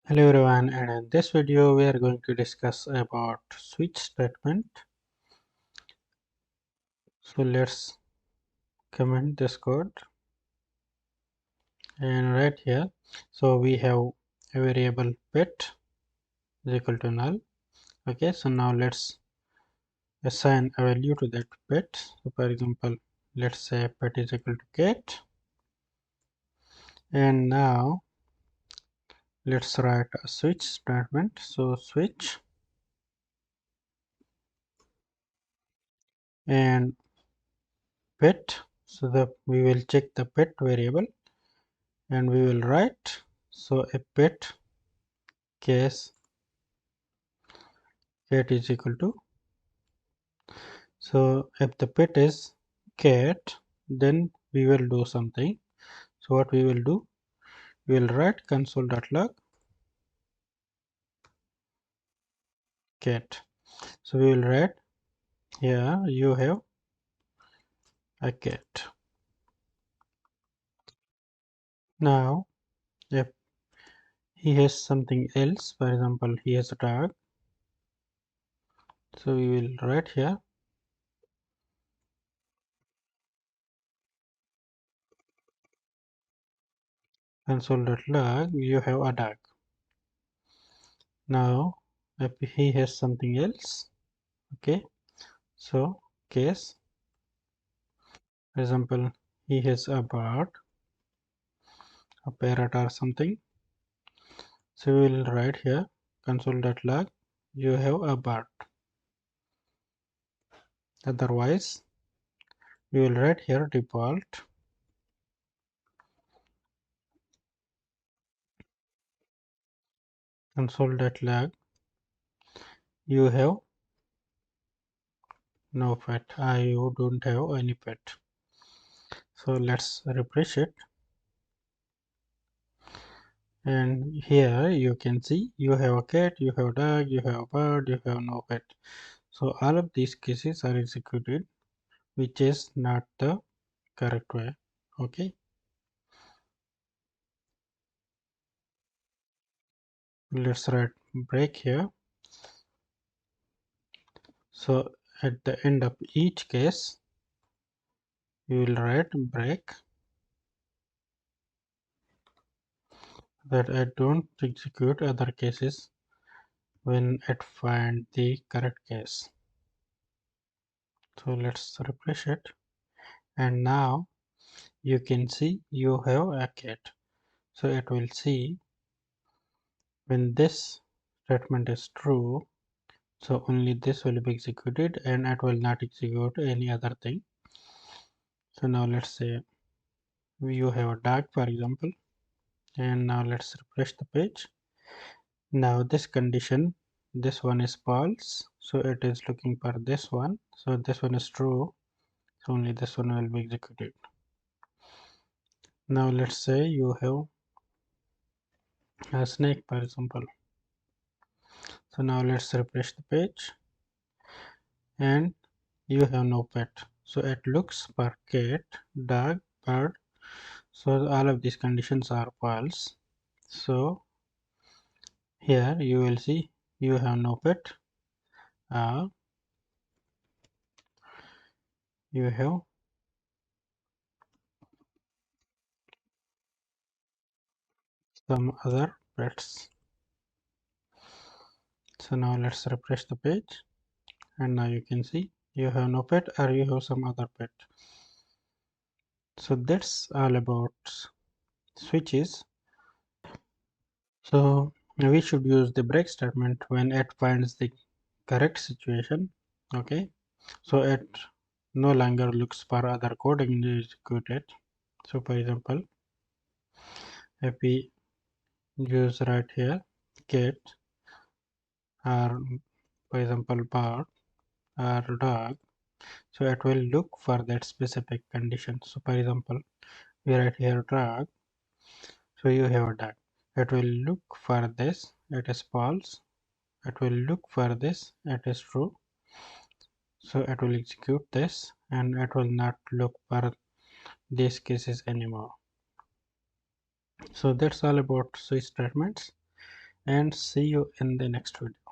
Hello everyone, and in this video we are going to discuss about switch statement. So let's comment this code and right here. So we have a variable pet is equal to null. Okay, so now let's assign a value to that pet. So for example, let's say pet is equal to cat, and now let's write a switch statement. So switch and pet, so that we will check the pet variable and we will write so a pet case cat is equal to, so if the pet is cat, then we will do something. So what we will do, we will write console.log cat. So we will write here you have a cat. Now if he has something else, for example he has a dog, so we will write here console.log you have a dog. Now if he has something else, okay, so case, for example he has a bird, a parrot or something, so we will write here console.log you have a bird. Otherwise we will write here default console.log you have no pet. You don't have any pet. So let's refresh it, and here you can see you have a cat, you have a dog, you have a bird, you have no pet. So all of these cases are executed, which is not the correct way. Okay, let's write break here. So at the end of each case you will write break, that I don't execute other cases when it find the correct case. So let's refresh it, and now you can see you have a cat. So it will see when this statement is true, so only this will be executed and it will not execute any other thing. So now let's say you have a dog, for example, and now let's refresh the page. Now this condition, this one is false, so it is looking for this one. So this one is true, so only this one will be executed. Now let's say you have a snake, for example. So now let's refresh the page, and you have no pet, so it looks for cat, dog, bird. So all of these conditions are false. So here you will see you have no pet, uh, you have some other pets. So now let's refresh the page, and now you can see you have no pet or you have some other pet. So that's all about switches. So we should use the break statement when it finds the correct situation. Okay, so it no longer looks for other code and execute it. So for example, if we use right here cat, or for example bird or dog, so it will look for that specific condition. So for example, we write here dog, so you have a dog, it will look for this, it is false, it will look for this, it is true, so it will execute this and it will not look for these cases anymore. So that's all about switch statements. and see you in the next video.